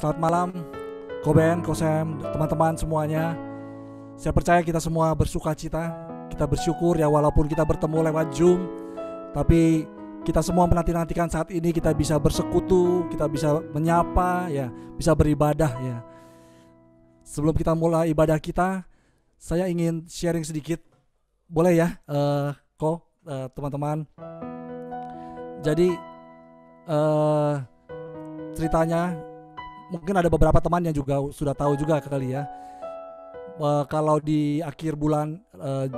Selamat malam, Koben, Kosem, teman-teman semuanya. Saya percaya kita semua bersuka cita, kita bersyukur ya walaupun kita bertemu lewat Zoom, tapi kita semua menanti-nantikan saat ini kita bisa bersekutu, kita bisa menyapa, ya, bisa beribadah ya. Sebelum kita mulai ibadah kita, saya ingin sharing sedikit, boleh ya, teman-teman. Jadi ceritanya mungkin ada beberapa teman yang juga sudah tahu juga kali ya. Kalau di akhir bulan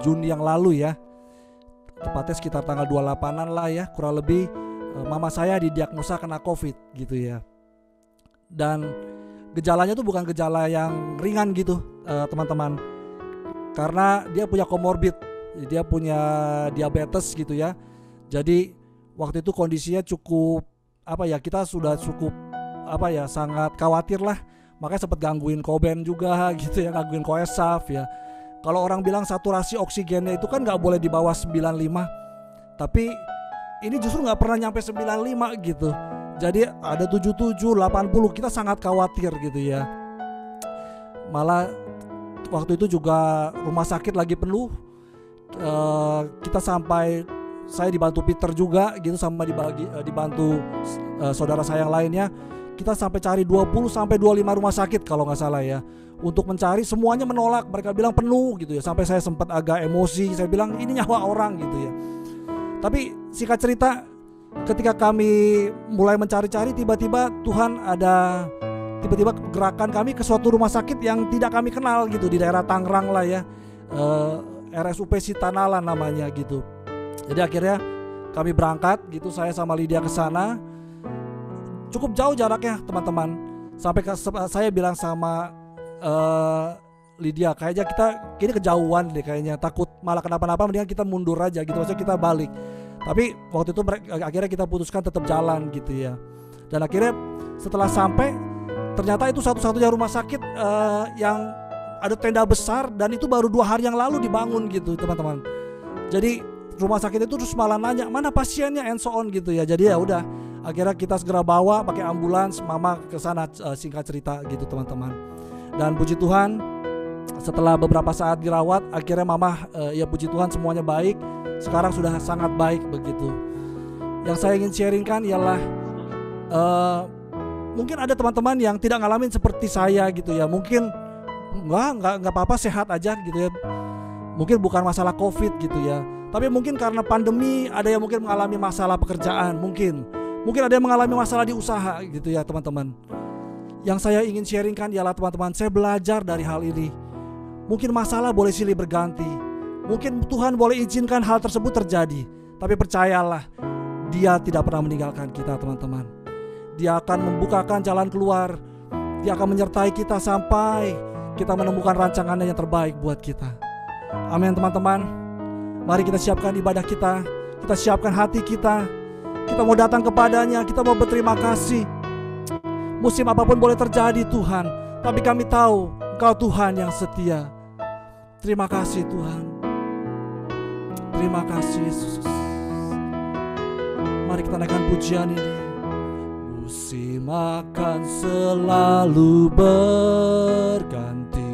Juni yang lalu ya, tepatnya sekitar tanggal 28-an lah ya, kurang lebih mama saya didiagnosa kena COVID gitu ya. Dan gejalanya tuh bukan gejala yang ringan gitu, teman-teman. Karena dia punya komorbid, dia punya diabetes gitu ya. Jadi waktu itu kondisinya cukup kita sudah cukup sangat khawatir lah. Makanya sempat gangguin Koben juga gitu ya, gangguin Koesaf ya. Kalau orang bilang saturasi oksigennya itu kan gak boleh di bawah 95, tapi ini justru gak pernah nyampe 95 gitu. Jadi ada 77, 80, kita sangat khawatir gitu ya. Malah waktu itu juga rumah sakit lagi penuh. Saya dibantu Peter juga gitu, sama dibantu saudara saya yang lainnya. Kita sampai cari 20 sampai 25 rumah sakit kalau nggak salah ya, untuk mencari, semuanya menolak. Mereka bilang penuh gitu ya. Sampai saya sempat agak emosi, saya bilang ini nyawa orang gitu ya. Tapi singkat cerita, ketika kami mulai mencari-cari, tiba-tiba gerakan kami ke suatu rumah sakit yang tidak kami kenal gitu, di daerah Tangerang lah ya, RSUP Sitanalan namanya gitu. Jadi akhirnya kami berangkat gitu, saya sama Lydia ke sana. Cukup jauh jaraknya teman-teman. Sampai saya bilang sama Lydia, kayaknya ini kejauhan deh kayaknya, takut malah kenapa-napa, mendingan kita mundur aja gitu, maksudnya kita balik. Tapi waktu itu akhirnya kita putuskan tetap jalan gitu ya. Dan akhirnya setelah sampai, ternyata itu satu-satunya rumah sakit yang ada tenda besar, dan itu baru 2 hari yang lalu dibangun gitu teman-teman. Jadi rumah sakit itu terus malah nanya mana pasiennya and so on gitu ya. Jadi ya udah, akhirnya kita segera bawa pakai ambulans mama ke sana, singkat cerita gitu teman-teman. Dan puji Tuhan, setelah beberapa saat dirawat, akhirnya mama ya puji Tuhan semuanya baik. Sekarang sudah sangat baik begitu. Yang saya ingin sharingkan ialah mungkin ada teman-teman yang tidak ngalamin seperti saya gitu ya. Mungkin nggak apa-apa, sehat aja gitu ya. Mungkin bukan masalah COVID gitu ya, tapi mungkin karena pandemi ada yang mungkin mengalami masalah pekerjaan, mungkin ada yang mengalami masalah di usaha gitu ya teman-teman. Yang saya ingin sharingkan ialah teman-teman, saya belajar dari hal ini. Mungkin masalah boleh silih berganti, mungkin Tuhan boleh izinkan hal tersebut terjadi, tapi percayalah, Dia tidak pernah meninggalkan kita teman-teman. Dia akan membukakan jalan keluar, Dia akan menyertai kita sampai kita menemukan rancangannya yang terbaik buat kita. Amin teman-teman. Mari kita siapkan ibadah kita siapkan hati kita mau datang kepadanya, kita mau berterima kasih. Musim apapun boleh terjadi Tuhan, tapi kami tahu Engkau Tuhan yang setia. Terima kasih Tuhan, terima kasih Yesus. Mari kita naikkan pujian ini. Musim akan selalu berganti,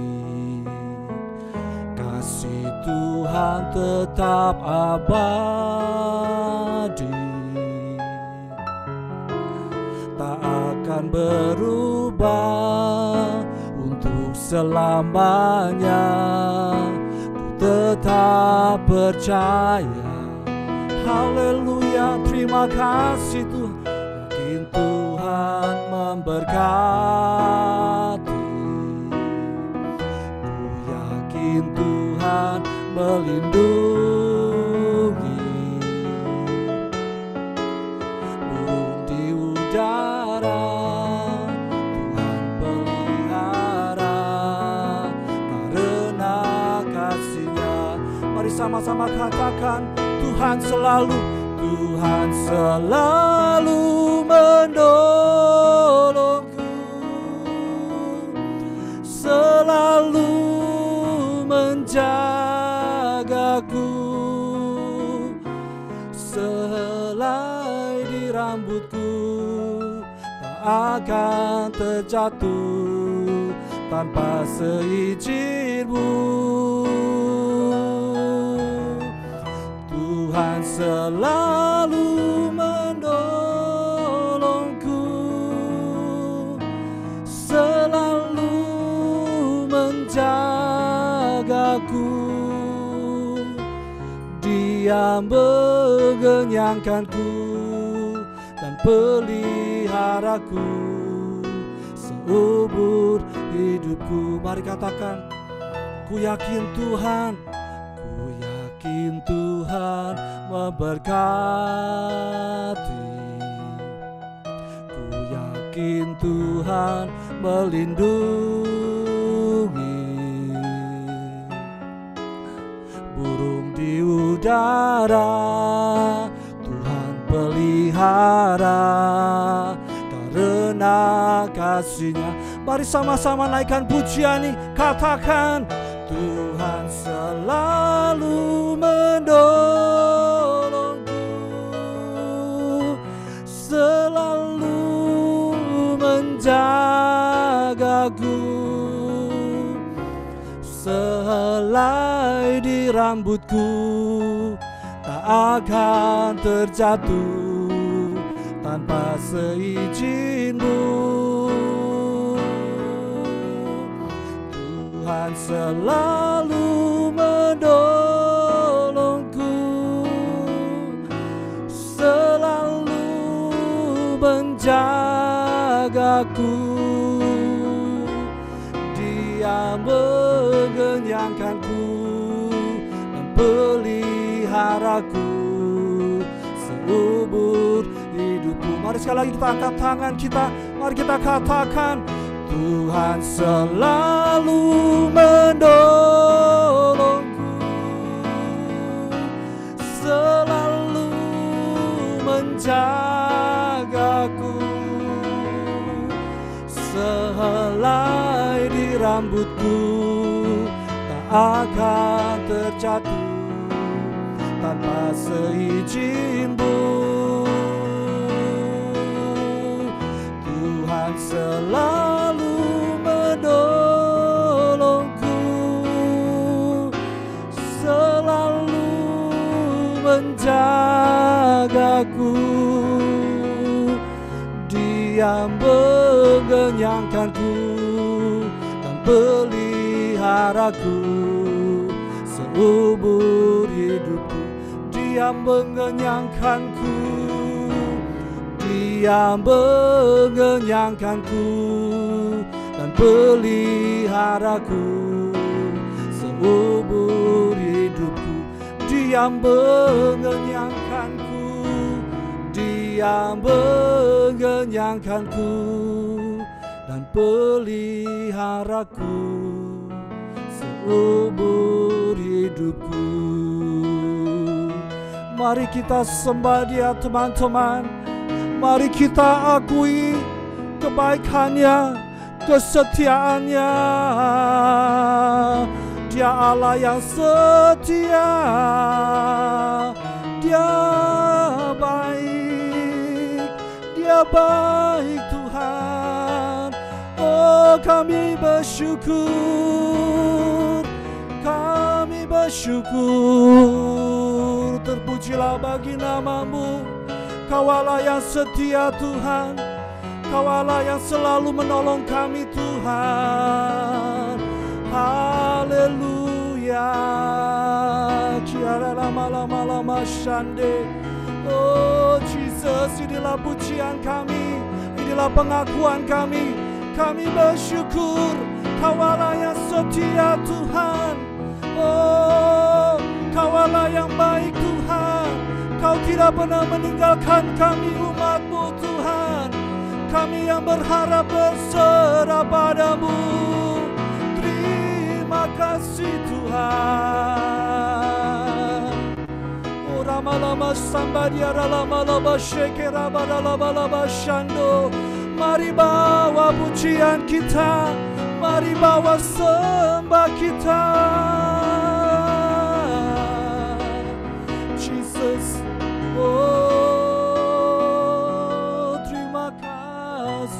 kasih Tuhan tetap abadi, tak akan berubah untuk selamanya. Ku tetap percaya. Haleluya, terima kasih Tuhan. Mungkin Tuhan memberkati, ku yakin Tuhan melindungi. Burung di udara Tuhan pelihara, karena kasih-Nya. Mari sama-sama katakan, Tuhan selalu menolongku, selalu menjagaku. Selai di rambutku tak akan terjatuh tanpa seizin-Mu. Tuhan selalu menolongku, selalu menjagaku. Dia mengenyangkanku dan peliharaku seumur hidupku. Mari katakan, ku yakin Tuhan, ku yakin Tuhan memberkati. Ku yakin Tuhan melindungi. Burung di udara Tuhan pelihara karena kasih-Nya. Mari sama-sama naikkan pujian ini, katakan, Tuhan selalu menolongku, selalu menjagaku. Sehelai di rambutku tak akan terjatuh tanpa seizin-Mu. Tuhan selalu menolongku, selalu menjagaku. Dia mengenyangkanku dan peliharaku seumur hidupku. Mari sekali lagi kita angkat tangan kita, mari kita katakan, Tuhan selalu menolongku, selalu menjagaku. Sehelai di rambutku tak akan terjatuh tanpa seizin-Mu. Tuhan selalu menolongku, selalu menjagaku. Dia mengenyangkanku dan peliharaku seumur hidupku. Dia mengenyangkanku, Dia mengenyangkanku dan peliharaku seumur hidupku. Dia mengenyangkanku, Dia mengenyangkanku dan peliharaku seumur hidupku. Mari kita sembah Dia teman-teman. Mari kita akui kebaikan-Nya, kesetiaan-Nya. Dia Allah yang setia, Dia baik, Dia baik Tuhan. Oh, kami bersyukur, kami bersyukur. Terpujilah bagi nama-Mu. Kau Allah yang setia Tuhan, Kau Allah yang selalu menolong kami Tuhan. Haleluya. Ciara lama-lama shande. Oh Jesus, inilah pujian kami, inilah pengakuan kami. Kami bersyukur, Kau Allah yang setia Tuhan. Oh, Kau Allah yang baik Tuhan. Kau tidak pernah meninggalkan kami umat-Mu Tuhan. Kami yang berharap berserah pada-Mu. Terima kasih Tuhan. Oh lama-lama sambadiara lama-lama shekera lama-lama shando. Mari bawa pujian kita, mari bawa sembah kita. Jesus, oh terima kasih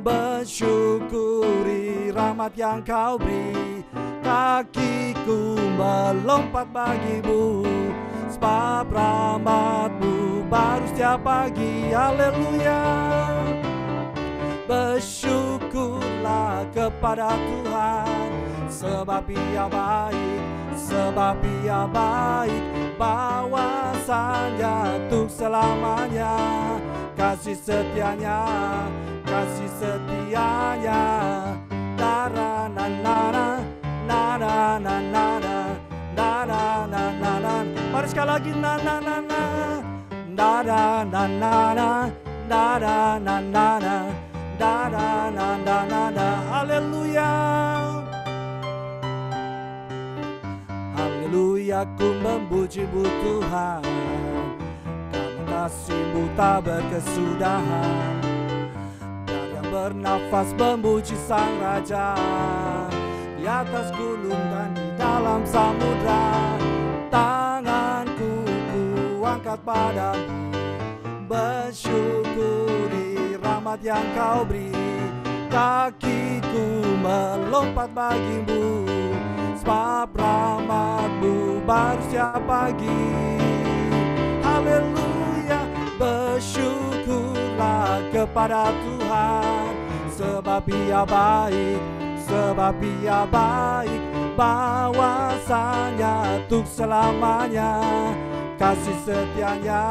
bersyukuri rahmat yang kau beri. Kakiku melompat bagimu, sebab rahmatmu baru setiap pagi. Haleluya. Bersyukurlah kepada Tuhan, sebab Ia baik, sebab Ia baik, bahwasanya untuk selamanya. Kasih setianya, kasih setianya. Nara na na na, nara na na na, nara na na na. Mari sekali lagi na na na na, nara na na na, nara na na na, nara na na na na. Haleluya. Haleluya, ku memuji-Mu Tuhan, karena kasih-Mu tak berkesudahan. Dari yang bernafas memuji Sang Raja, di atas gunung dan di dalam samudra. Tanganku ku angkat padamu, bersyukuri rahmat yang kau beri. Kakiku melompat bagimu, sebab rahmat-Mu baru setiap pagi. Haleluya. Bersyukurlah kepada Tuhan, sebab Ia baik, sebab Ia baik, bahwasanya untuk selamanya. Kasih setianya,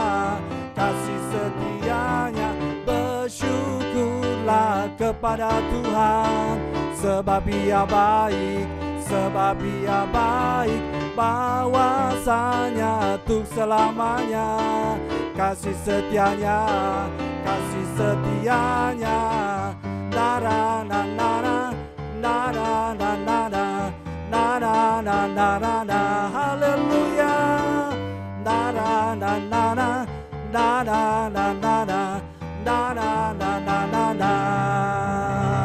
kasih setianya. Bersyukurlah kepada Tuhan, sebab Ia baik, sebab Ia baik, bahwasanya untuk selamanya. Kasih setianya, kasih setianya. Nara na na na, nara na na na, nara na na na na. Haleluya. Nara na na na, nara na na na, nara na na na na.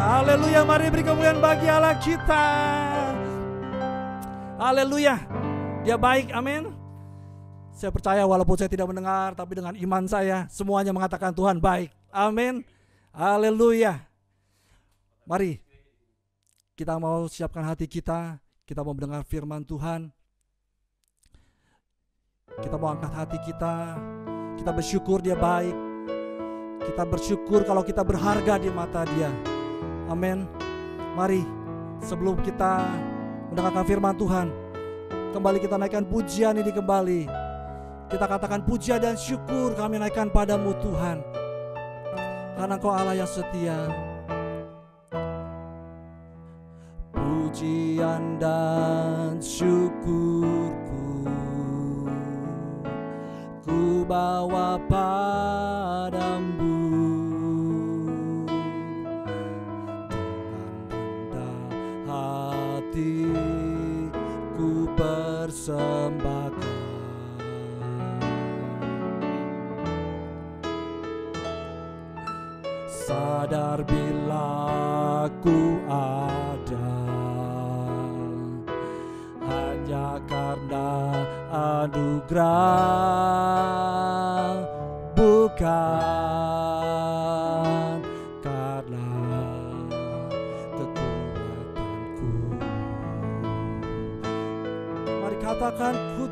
Haleluya. Mari beri kemuliaan bagi Allah kita. Haleluya. Dia baik, amin. Saya percaya walaupun saya tidak mendengar, tapi dengan iman saya semuanya mengatakan Tuhan baik, amin. Haleluya. Mari kita mau siapkan hati kita mau mendengar firman Tuhan. Kita mau angkat hati kita bersyukur Dia baik. Kita bersyukur kalau kita berharga di mata Dia, amin. Mari sebelum kita mendengarkan firman Tuhan, kembali kita naikkan pujian ini kembali. Kita katakan pujian dan syukur kami naikkan padamu Tuhan, karena Engkau Allah yang setia. Pujian dan syukurku ku bawa padamu, dengan rendah hati ku persembahkan. Sadar bila ku ada hanya karena anugerah, bukan karena kekuatanku. Mari katakan, ku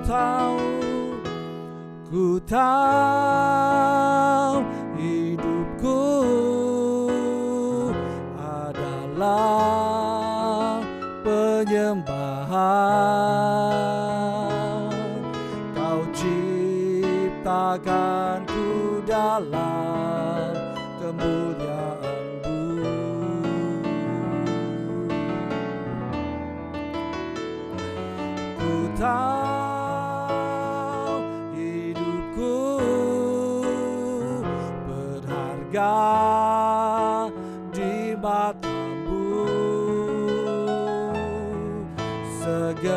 tahu hidupku adalah penyembahan. Kau ciptakanku dalam kemuliaan-Mu. Ku tahu hidupku berharga di mata-Mu. Segenap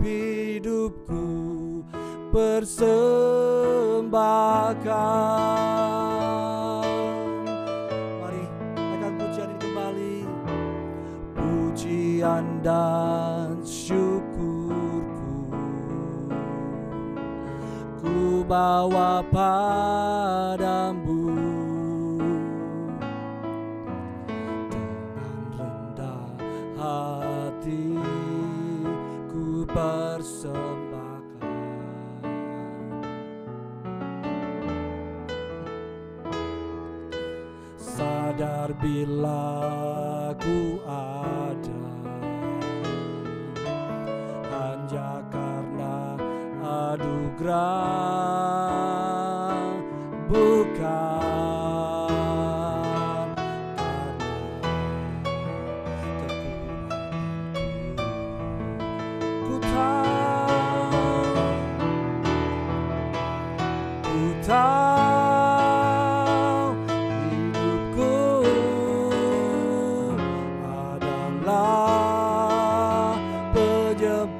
hidupku persembahkan. Mari naikkan pujian ini kembali. Pujian dan syukurku ku bawa padamu, persembahkan. Sadar bila ku ada hanya karena anugerah, bukan tahu hidupku adalah penyembahan.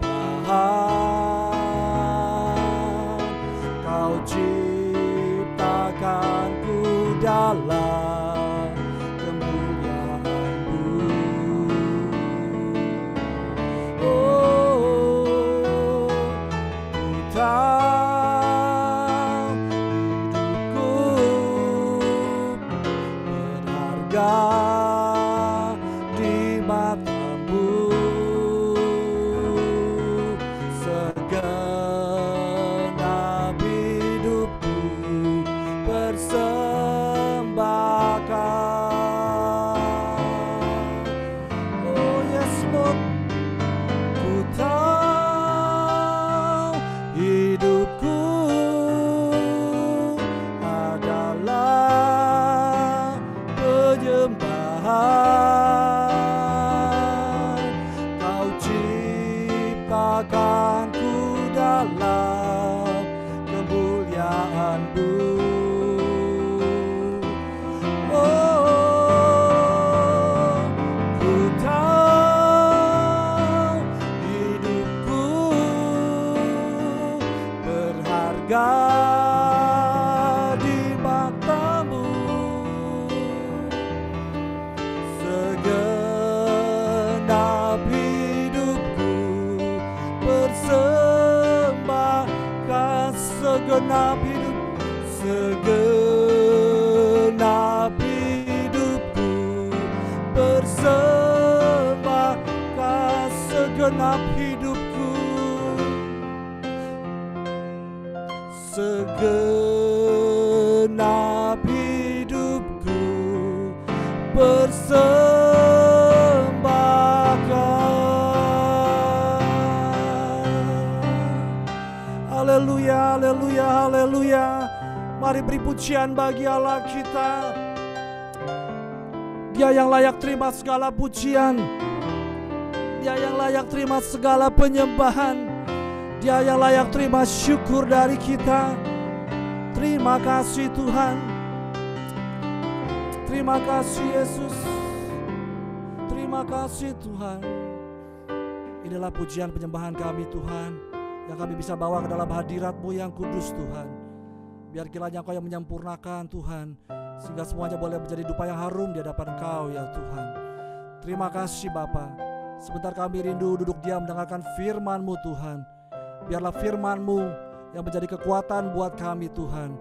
Kau ciptakanku dalam kemuliaan-Mu. Oh, ku tahu di mata-Mu, segenap hidupku persembahkan. Oh yes Lord, ku tahu hidupku adalah penyembahan. Kau ciptakanku dalam kemuliaan-Mu. Oh, ku tahu hidupku berharga di mata-Mu, segenap hidupku persembahkan. Segenap hidupku persembahkan. Segenap hidupku, segenap hidupku persembahkan. Haleluya, haleluya, haleluya. Mari beri pujian bagi Allah kita. Dia yang layak terima segala pujian, Dia yang layak terima segala penyembahan, Dia yang layak terima syukur dari kita. Terima kasih Tuhan, terima kasih Yesus, terima kasih Tuhan. Inilah pujian penyembahan kami Tuhan, yang kami bisa bawa ke dalam hadirat-Mu yang kudus Tuhan. Biar kiranya Engkau yang menyempurnakan Tuhan, sehingga semuanya boleh menjadi dupa yang harum di hadapan Engkau ya Tuhan. Terima kasih Bapa. Sebentar kami rindu duduk diam mendengarkan firman-Mu Tuhan. Biarlah firman-Mu yang menjadi kekuatan buat kami Tuhan.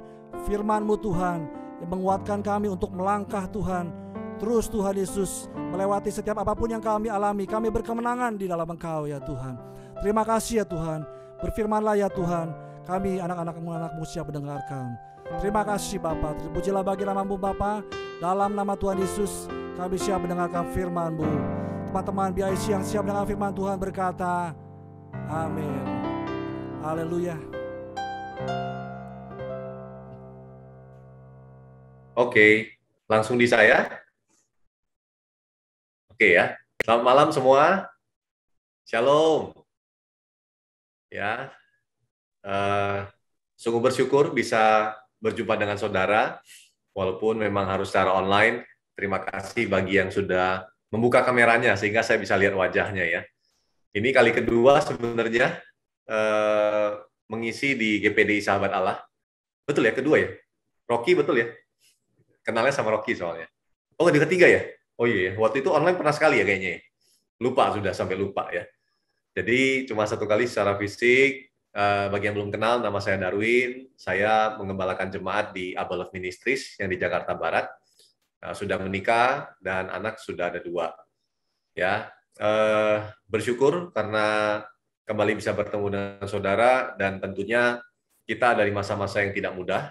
Firman-Mu Tuhan yang menguatkan kami untuk melangkah Tuhan. Terus Tuhan Yesus melewati setiap apapun yang kami alami. Kami berkemenangan di dalam Engkau ya Tuhan. Terima kasih ya Tuhan. Berfirmanlah ya Tuhan. Kami anak-anak-Mu siap mendengarkan. Terima kasih Bapa. Terpujilah bagi nama-Mu Bapa. Dalam nama Tuhan Yesus kami siap mendengarkan firman-Mu. Teman-teman BIC yang siap mendengar firman Tuhan berkata, amin. Haleluya. Oke, langsung di saya. Oke ya. Selamat malam semua. Shalom. Ya. Sungguh bersyukur bisa berjumpa dengan saudara, walaupun memang harus secara online. Terima kasih bagi yang sudah membuka kameranya sehingga saya bisa lihat wajahnya ya. Ini kali kedua sebenarnya mengisi di GPDI Sahabat Allah. Betul ya, kedua ya? Rocky betul ya? Kenalnya sama Rocky soalnya. Oh, di ketiga ya? Oh iya, waktu itu online pernah sekali ya kayaknya. Lupa, sudah sampai lupa ya. Jadi cuma satu kali secara fisik. Bagi yang belum kenal, nama saya Darwin. Saya mengembalakan jemaat di Abba Love Ministries yang di Jakarta Barat. Sudah menikah dan anak sudah ada 2. Ya, bersyukur karena kembali bisa bertemu dengan saudara, dan tentunya kita dari masa-masa yang tidak mudah.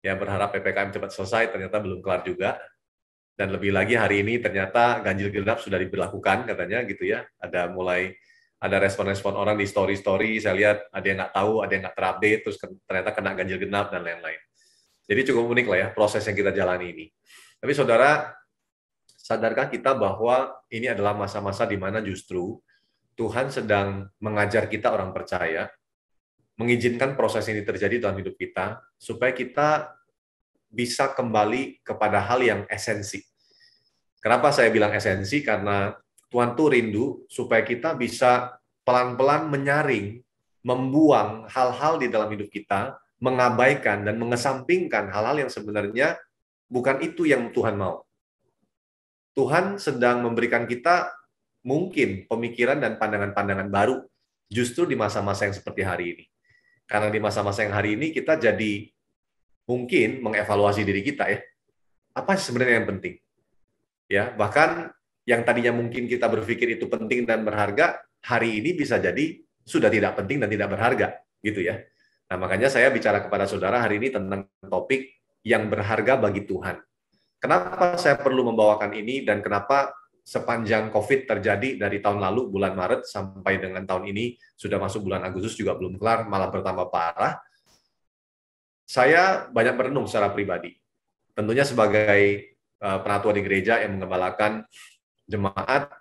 Ya, berharap PPKM cepat selesai, ternyata belum kelar juga. Dan lebih lagi hari ini ternyata ganjil genap sudah diberlakukan katanya gitu ya. Ada respon-respon orang di story-story, saya lihat ada yang nggak tahu, ada yang nggak terupdate, terus ternyata kena ganjil genap dan lain-lain. Jadi cukup unik lah ya proses yang kita jalani ini. Tapi saudara, sadarkah kita bahwa ini adalah masa-masa di mana justru Tuhan sedang mengajar kita orang percaya, mengizinkan proses ini terjadi dalam hidup kita, supaya kita bisa kembali kepada hal yang esensi. Kenapa saya bilang esensi? Karena Tuhan tuh rindu supaya kita bisa pelan-pelan menyaring, membuang hal-hal di dalam hidup kita, mengabaikan dan mengesampingkan hal-hal yang sebenarnya bukan itu yang Tuhan mau. Tuhan sedang memberikan kita mungkin pemikiran dan pandangan-pandangan baru justru di masa-masa yang seperti hari ini. Karena di masa-masa yang hari ini kita jadi mungkin mengevaluasi diri kita ya. Apa sebenarnya yang penting? Ya, bahkan yang tadinya mungkin kita berpikir itu penting dan berharga, hari ini bisa jadi sudah tidak penting dan tidak berharga, gitu ya. Nah, makanya saya bicara kepada saudara hari ini tentang topik yang berharga bagi Tuhan. Kenapa saya perlu membawakan ini dan kenapa sepanjang COVID terjadi dari tahun lalu, bulan Maret, sampai dengan tahun ini, sudah masuk bulan Agustus juga belum kelar, malah bertambah parah. Saya banyak merenung secara pribadi. Tentunya sebagai penatua di gereja yang mengembalakan jemaat,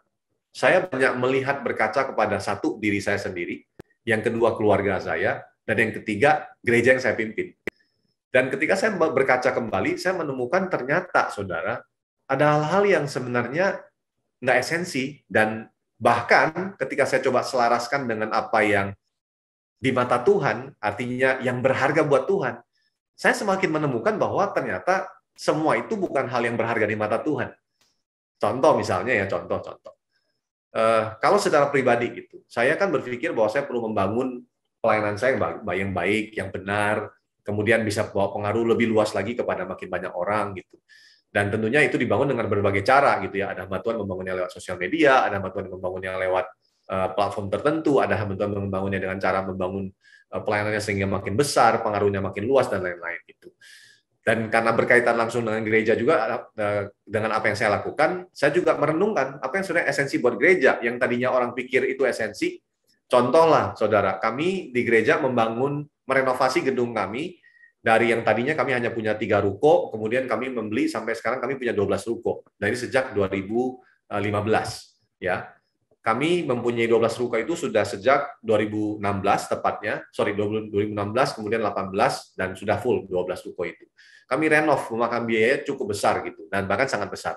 saya banyak melihat berkaca kepada satu, diri saya sendiri, yang kedua keluarga saya, dan yang ketiga gereja yang saya pimpin. Dan ketika saya berkaca kembali, saya menemukan ternyata, saudara, ada hal-hal yang sebenarnya nggak esensi, dan bahkan ketika saya coba selaraskan dengan apa yang di mata Tuhan, artinya yang berharga buat Tuhan, saya semakin menemukan bahwa ternyata semua itu bukan hal yang berharga di mata Tuhan. Contoh misalnya ya, contoh. Kalau secara pribadi gitu, saya kan berpikir bahwa saya perlu membangun pelayanan saya yang baik, yang benar, kemudian bisa bawa pengaruh lebih luas lagi kepada makin banyak orang gitu. Dan tentunya itu dibangun dengan berbagai cara gitu ya. Ada hamba Tuhan membangunnya lewat sosial media, ada hamba Tuhan membangunnya lewat platform tertentu, ada hamba Tuhan membangunnya dengan cara membangun pelayanannya sehingga makin besar, pengaruhnya makin luas dan lain-lain gitu. Dan karena berkaitan langsung dengan gereja juga, dengan apa yang saya lakukan, saya juga merenungkan apa yang sebenarnya esensi buat gereja, yang tadinya orang pikir itu esensi. Contoh lah, saudara, kami di gereja merenovasi gedung kami, dari yang tadinya kami hanya punya 3 ruko, kemudian kami membeli sampai sekarang kami punya 12 ruko, dari sejak 2015. Ya. Kami mempunyai 12 ruko itu sudah sejak 2016 tepatnya, 2016, kemudian 18, dan sudah full 12 ruko itu. Kami renov, memakan biaya cukup besar gitu, dan bahkan sangat besar.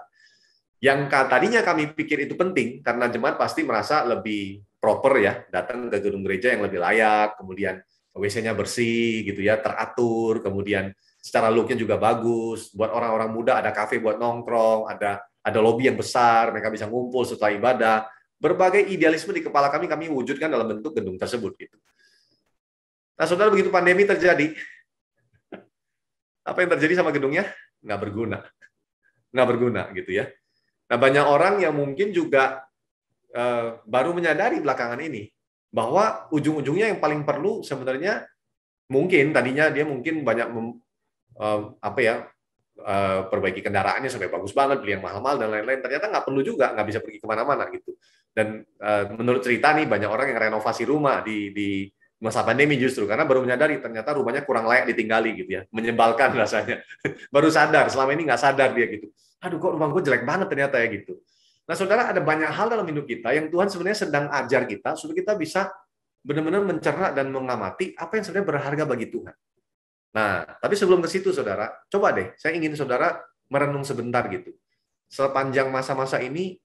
Yang tadinya kami pikir itu penting, karena jemaat pasti merasa lebih proper ya, datang ke gedung gereja yang lebih layak, kemudian WC-nya bersih gitu ya, teratur, kemudian secara look-nya juga bagus, buat orang-orang muda ada kafe buat nongkrong, ada lobby yang besar, mereka bisa ngumpul setelah ibadah. Berbagai idealisme di kepala kami wujudkan dalam bentuk gedung tersebut gitu. Nah, saudara, begitu pandemi terjadi, apa yang terjadi sama gedungnya? Nggak berguna gitu ya. Nah, banyak orang yang mungkin juga baru menyadari belakangan ini bahwa ujung-ujungnya yang paling perlu sebenarnya mungkin tadinya dia mungkin banyak perbaiki kendaraannya sampai bagus banget, beli yang mahal-mahal dan lain-lain. Ternyata nggak perlu juga, nggak bisa pergi kemana-mana gitu. Dan menurut cerita nih, banyak orang yang renovasi rumah di masa pandemi justru karena baru menyadari ternyata rumahnya kurang layak ditinggali gitu ya, menyebalkan rasanya. Baru sadar, selama ini nggak sadar dia gitu. Aduh, kok rumah gue jelek banget ternyata ya gitu. Nah, saudara, ada banyak hal dalam hidup kita yang Tuhan sebenarnya sedang ajar kita supaya kita bisa benar-benar mencerna dan mengamati apa yang sebenarnya berharga bagi Tuhan. Nah, tapi sebelum ke situ, saudara, coba deh, saya ingin saudara merenung sebentar gitu. Sepanjang masa-masa ini,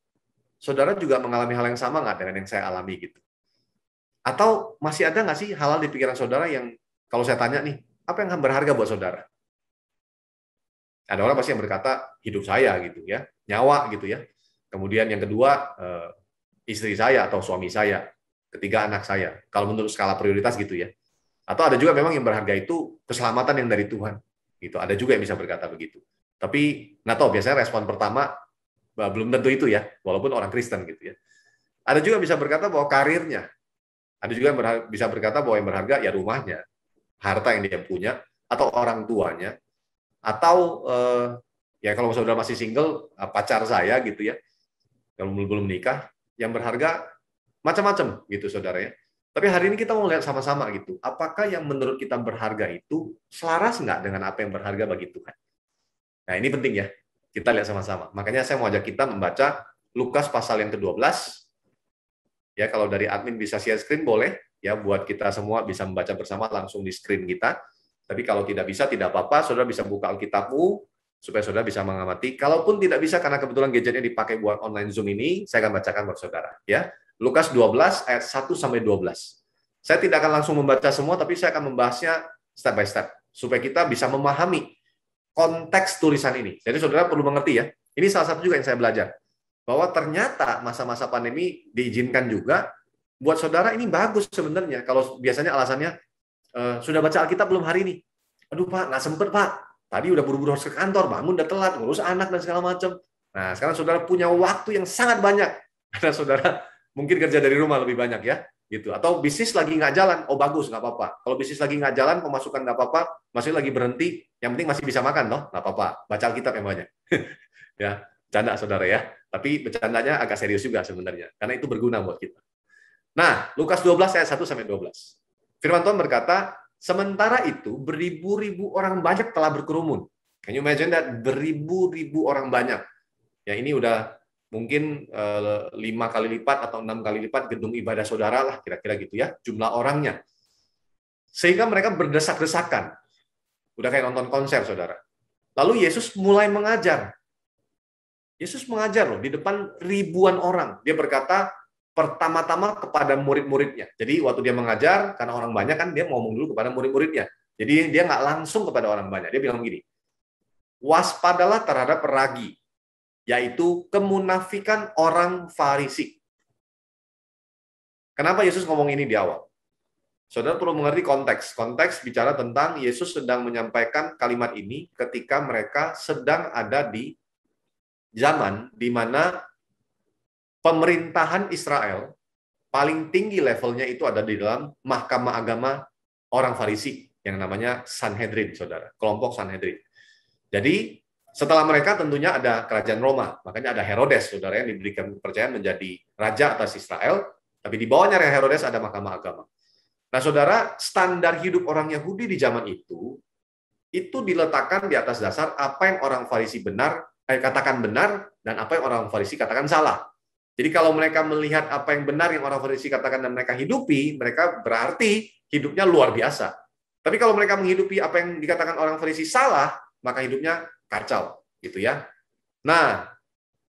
saudara juga mengalami hal yang sama nggak dengan yang saya alami gitu? Atau masih ada nggak sih hal-hal di pikiran saudara yang kalau saya tanya nih, apa yang berharga buat saudara? Ada orang pasti yang berkata, hidup saya gitu ya, nyawa gitu ya. Kemudian yang kedua, istri saya atau suami saya. Ketiga, anak saya. Kalau menurut skala prioritas gitu ya. Atau ada juga memang yang berharga itu keselamatan yang dari Tuhan. Gitu. Ada juga yang bisa berkata begitu. Tapi nggak tahu, biasanya respon pertama belum tentu itu ya, walaupun orang Kristen gitu ya. Ada juga bisa berkata bahwa karirnya, Ada juga yang bisa berkata bahwa yang berharga ya rumahnya, harta yang dia punya, atau orang tuanya, atau ya kalau saudara masih single, pacar saya gitu ya, kalau belum nikah, yang berharga macam-macam gitu saudara ya. Tapi hari ini kita mau lihat sama-sama gitu, apakah yang menurut kita berharga itu selaras nggak dengan apa yang berharga bagi Tuhan? Nah ini penting ya, kita lihat sama-sama. Makanya saya mau ajak kita membaca Lukas pasal yang ke-12. Ya kalau dari admin bisa share screen boleh, ya buat kita semua bisa membaca bersama langsung di screen kita. Tapi kalau tidak bisa, tidak apa-apa, saudara bisa buka Alkitabmu, supaya saudara bisa mengamati. Kalaupun tidak bisa, karena kebetulan gadgetnya dipakai buat online Zoom ini, saya akan bacakan buat saudara. Ya, Lukas 12 ayat 1-12. Saya tidak akan langsung membaca semua, tapi saya akan membahasnya step by step, supaya kita bisa memahami konteks tulisan ini. Jadi saudara perlu mengerti ya, ini salah satu juga yang saya belajar. Bahwa ternyata masa-masa pandemi diizinkan juga, buat saudara ini bagus sebenarnya. Kalau biasanya alasannya, sudah baca Alkitab belum hari ini? Aduh Pak, nggak sempet Pak. Tadi udah buru-buru harus ke kantor, bangun udah telat, ngurus anak dan segala macam. Nah, sekarang saudara punya waktu yang sangat banyak. Karena saudara mungkin kerja dari rumah lebih banyak ya, gitu. Atau bisnis lagi nggak jalan, oh bagus, nggak apa-apa. Kalau bisnis lagi nggak jalan, pemasukan nggak apa-apa, masih lagi berhenti, yang penting masih bisa makan, toh, nggak apa-apa. Baca Alkitab yang banyak. Ya, canda saudara ya. Tapi bercandanya agak serius juga sebenarnya, karena itu berguna buat kita. Nah, Lukas 12 ayat 1-12. Firman Tuhan berkata, sementara itu beribu-ribu orang banyak telah berkerumun. Can you imagine that? Beribu-ribu orang banyak. Ya ini udah mungkin 5 kali lipat atau 6 kali lipat gedung ibadah saudara lah, kira-kira gitu ya, jumlah orangnya. Sehingga mereka berdesak-desakan. Udah kayak nonton konser, saudara. Lalu Yesus mulai mengajar. Yesus mengajar loh di depan ribuan orang. Dia berkata pertama-tama kepada murid-muridnya. Jadi waktu dia mengajar, karena orang banyak kan dia ngomong dulu kepada murid-muridnya. Jadi dia nggak langsung kepada orang banyak. Dia bilang begini, waspadalah terhadap ragi, yaitu kemunafikan orang Farisi. Kenapa Yesus ngomong ini di awal? Saudara perlu mengerti konteks. Konteks bicara tentang Yesus sedang menyampaikan kalimat ini ketika mereka sedang ada di zaman di mana pemerintahan Israel paling tinggi levelnya itu ada di dalam mahkamah agama orang Farisi yang namanya Sanhedrin, saudara, kelompok Sanhedrin. Jadi setelah mereka tentunya ada kerajaan Roma, makanya ada Herodes, saudara, yang diberikan kepercayaan menjadi raja atas Israel, tapi di bawahnya Herodes ada mahkamah agama. Nah, saudara, standar hidup orang Yahudi di zaman itu diletakkan di atas dasar apa yang orang Farisi katakan benar dan apa yang orang Farisi katakan salah. Jadi kalau mereka melihat apa yang benar yang orang Farisi katakan dan mereka hidupi, mereka berarti hidupnya luar biasa. Tapi kalau mereka menghidupi apa yang dikatakan orang Farisi salah, maka hidupnya kacau, gitu ya. Nah,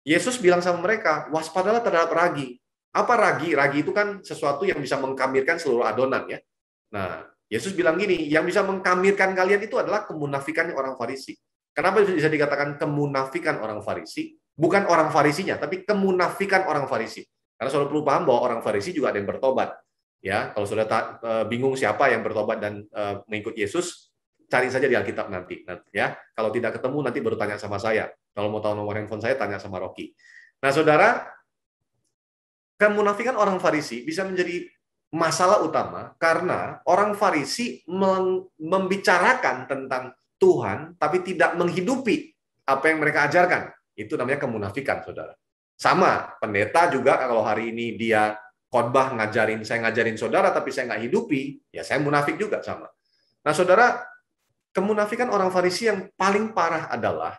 Yesus bilang sama mereka, waspadalah terhadap ragi. Apa ragi? Ragi itu kan sesuatu yang bisa mengkamirkan seluruh adonan ya. Nah, Yesus bilang gini, yang bisa mengkamirkan kalian itu adalah kemunafikan orang Farisi. Kenapa bisa dikatakan kemunafikan orang Farisi? Bukan orang Farisinya, tapi kemunafikan orang Farisi. Karena saudara perlu paham bahwa orang Farisi juga ada yang bertobat. Ya, kalau saudara bingung siapa yang bertobat dan mengikut Yesus, cari saja di Alkitab nanti. Ya, kalau tidak ketemu nanti baru tanya sama saya. Kalau mau tahu nomor handphone saya, tanya sama Rocky. Nah, saudara, kemunafikan orang Farisi bisa menjadi masalah utama karena orang Farisi membicarakan tentang Tuhan, tapi tidak menghidupi apa yang mereka ajarkan. Itu namanya kemunafikan, saudara. Sama, pendeta juga kalau hari ini dia khotbah saya ngajarin saudara, tapi saya nggak hidupi, ya saya munafik juga sama. Nah, saudara, kemunafikan orang Farisi yang paling parah adalah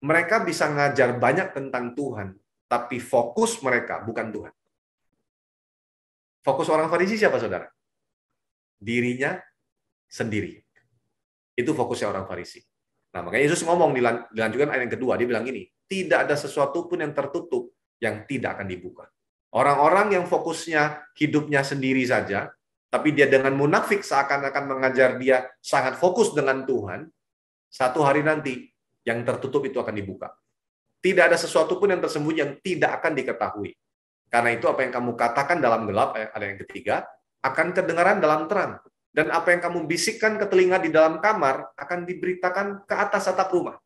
mereka bisa ngajar banyak tentang Tuhan, tapi fokus mereka bukan Tuhan. Fokus orang Farisi siapa, saudara? Dirinya sendiri. Itu fokusnya orang Farisi. Nah, makanya Yesus ngomong dilanjutkan ayat yang kedua, dia bilang gini, tidak ada sesuatu pun yang tertutup yang tidak akan dibuka. Orang-orang yang fokusnya hidupnya sendiri saja, tapi dia dengan munafik seakan-akan mengajar dia sangat fokus dengan Tuhan, satu hari nanti yang tertutup itu akan dibuka. Tidak ada sesuatu pun yang tersembunyi yang tidak akan diketahui. Karena itu apa yang kamu katakan dalam gelap, ada yang ketiga, akan kedengaran dalam terang. Dan apa yang kamu bisikkan ke telinga di dalam kamar akan diberitakan ke atas atap rumah.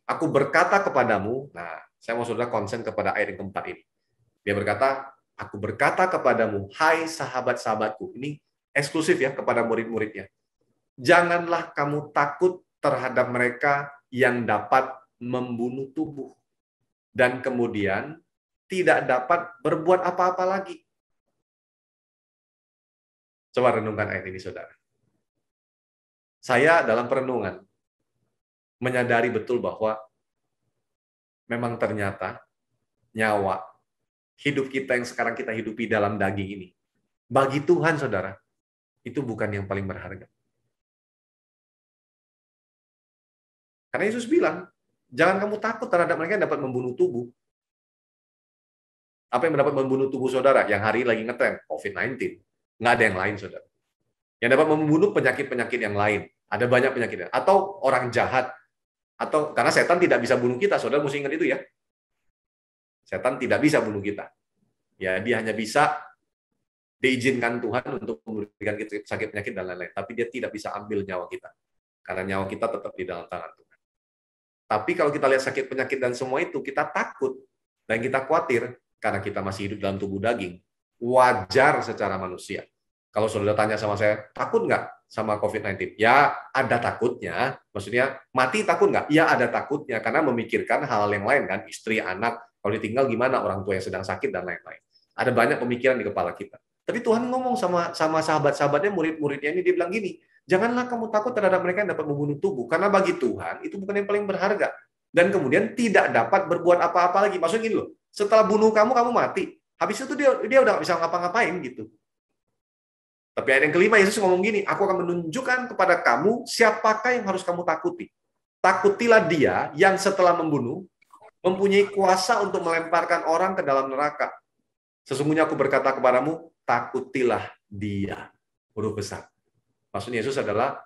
Aku berkata kepadamu, nah saya mau saudara konsen kepada ayat yang keempat ini. Dia berkata, Aku berkata kepadamu, hai sahabat-sahabatku. Ini eksklusif ya kepada murid-muridnya. Janganlah kamu takut terhadap mereka yang dapat membunuh tubuh. Dan kemudian tidak dapat berbuat apa-apa lagi. Coba renungkan ayat ini, saudara. Saya dalam perenungan menyadari betul bahwa memang ternyata nyawa hidup kita yang sekarang kita hidupi dalam daging ini, bagi Tuhan, saudara, itu bukan yang paling berharga. Karena Yesus bilang, jangan kamu takut terhadap mereka yang dapat membunuh tubuh. Apa yang dapat membunuh tubuh saudara? Yang hari ini lagi ngetren, COVID-19. Nggak ada yang lain, saudara. Yang dapat membunuh penyakit-penyakit yang lain. Ada banyak penyakit. Atau orang jahat. Atau karena setan tidak bisa bunuh kita, saudara mesti ingat itu ya. Setan tidak bisa bunuh kita. Ya, dia hanya bisa diizinkan Tuhan untuk memberikan kita sakit penyakit dan lain-lain. Tapi dia tidak bisa ambil nyawa kita. Karena nyawa kita tetap di dalam tangan Tuhan. Tapi kalau kita lihat sakit penyakit dan semua itu, kita takut dan kita khawatir karena kita masih hidup dalam tubuh daging. Wajar secara manusia. Kalau saudara tanya sama saya, takut nggak sama COVID-19? Ya, ada takutnya. Maksudnya, mati takut nggak? Ya, ada takutnya. Karena memikirkan hal-hal yang lain kan. Istri, anak, kalau ditinggal gimana orang tua yang sedang sakit dan lain-lain. Ada banyak pemikiran di kepala kita. Tapi Tuhan ngomong sama sahabat-sahabatnya, murid-muridnya ini, dia bilang gini, janganlah kamu takut terhadap mereka yang dapat membunuh tubuh. Karena bagi Tuhan, itu bukan yang paling berharga. Dan kemudian tidak dapat berbuat apa-apa lagi. Maksudnya gini loh, setelah bunuh kamu mati. Habis itu dia udah nggak bisa ngapa-ngapain gitu. Tapi ayat yang kelima, Yesus ngomong gini, aku akan menunjukkan kepada kamu siapakah yang harus kamu takuti. Takutilah dia yang setelah membunuh, mempunyai kuasa untuk melemparkan orang ke dalam neraka. Sesungguhnya aku berkata kepadamu, takutilah dia. Huruf besar. Maksudnya Yesus adalah,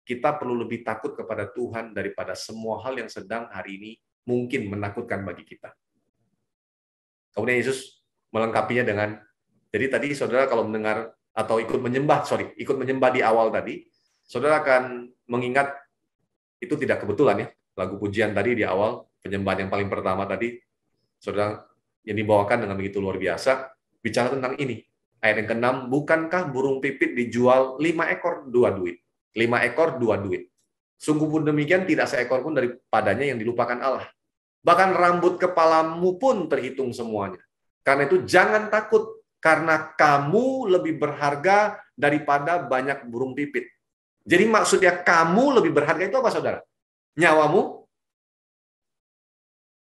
kita perlu lebih takut kepada Tuhan daripada semua hal yang sedang hari ini mungkin menakutkan bagi kita. Kemudian Yesus melengkapinya dengan, jadi tadi saudara kalau mendengar atau ikut menyembah di awal tadi, saudara akan mengingat, itu tidak kebetulan ya, lagu pujian tadi di awal, penyembahan yang paling pertama tadi, saudara yang dibawakan dengan begitu luar biasa, bicara tentang ini. Ayat yang ke-6, bukankah burung pipit dijual 5 ekor 2 duit? 5 ekor 2 duit. Sungguh pun demikian, tidak seekor pun daripadanya yang dilupakan Allah. Bahkan rambut kepalamu pun terhitung semuanya. Karena itu jangan takut, karena kamu lebih berharga daripada banyak burung pipit. Jadi maksudnya kamu lebih berharga itu apa, saudara? Nyawamu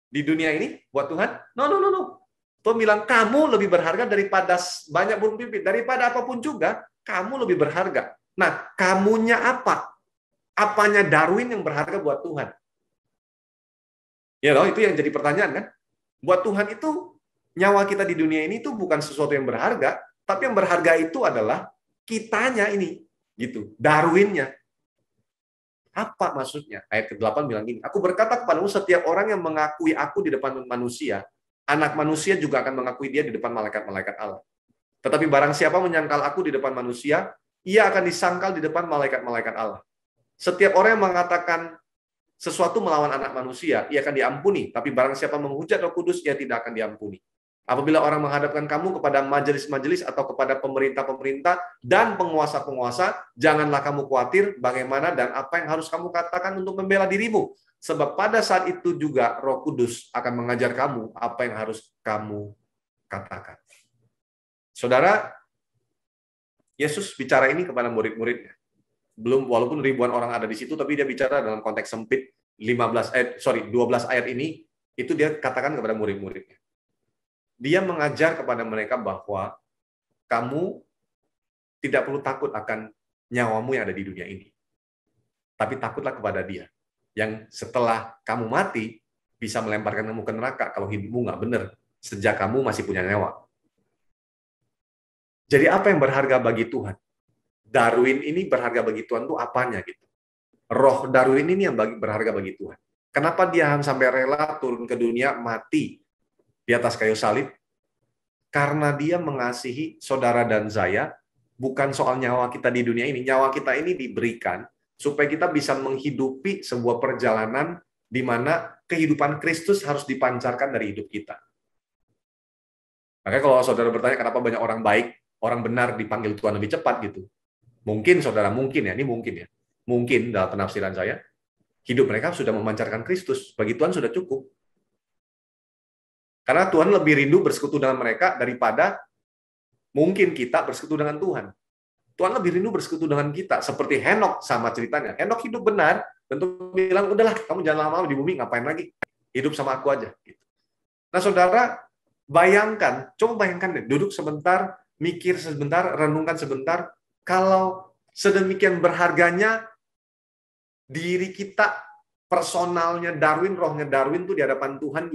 di dunia ini buat Tuhan? No. Tuhan bilang kamu lebih berharga daripada banyak burung pipit. Daripada apapun juga, kamu lebih berharga. Nah, kamunya apa? Apanya Darwin yang berharga buat Tuhan? Ya loh, itu yang jadi pertanyaan kan? Buat Tuhan itu, nyawa kita di dunia ini itu bukan sesuatu yang berharga, tapi yang berharga itu adalah kitanya ini, gitu. Darwinnya. Apa maksudnya? Ayat ke-8 bilang gini, aku berkata kepadamu, setiap orang yang mengakui aku di depan manusia, anak manusia juga akan mengakui dia di depan malaikat-malaikat Allah. Tetapi barang siapa menyangkal aku di depan manusia, ia akan disangkal di depan malaikat-malaikat Allah. Setiap orang yang mengatakan sesuatu melawan anak manusia, ia akan diampuni. Tapi barang siapa menghujat Roh Kudus, ia tidak akan diampuni. Apabila orang menghadapkan kamu kepada majelis-majelis atau kepada pemerintah-pemerintah dan penguasa-penguasa, janganlah kamu khawatir bagaimana dan apa yang harus kamu katakan untuk membela dirimu. Sebab pada saat itu juga Roh Kudus akan mengajar kamu apa yang harus kamu katakan. Saudara, Yesus bicara ini kepada murid-muridnya. Walaupun ribuan orang ada di situ, tapi dia bicara dalam konteks sempit 12 ayat ini, itu dia katakan kepada murid-muridnya. Dia mengajar kepada mereka bahwa kamu tidak perlu takut akan nyawamu yang ada di dunia ini. Tapi takutlah kepada dia, yang setelah kamu mati, bisa melemparkan kamu ke neraka kalau hidupmu nggak benar, sejak kamu masih punya nyawa. Jadi apa yang berharga bagi Tuhan? Darwin ini berharga bagi Tuhan tuh apanya gitu? Roh Darwin ini yang berharga bagi Tuhan. Kenapa dia sampai rela turun ke dunia mati di atas kayu salib? Karena dia mengasihi saudara dan saya, bukan soal nyawa kita di dunia ini. Nyawa kita ini diberikan supaya kita bisa menghidupi sebuah perjalanan di mana kehidupan Kristus harus dipancarkan dari hidup kita. Makanya kalau saudara bertanya kenapa banyak orang baik, orang benar dipanggil Tuhan lebih cepat gitu. Mungkin saudara, mungkin ya, ini mungkin ya. Mungkin dalam penafsiran saya, hidup mereka sudah memancarkan Kristus. Bagi Tuhan sudah cukup. Karena Tuhan lebih rindu bersekutu dengan mereka daripada mungkin kita bersekutu dengan Tuhan. Tuhan lebih rindu bersekutu dengan kita. Seperti Henok sama ceritanya. Henok hidup benar, dan Tuhan bilang, udahlah, kamu jangan lama-lama di bumi, ngapain lagi? Hidup sama aku aja. Nah, saudara, bayangkan, coba bayangkan deh, duduk sebentar, mikir sebentar, renungkan sebentar, kalau sedemikian berharganya diri kita, personalnya Darwin, rohnya Darwin tuh di hadapan Tuhan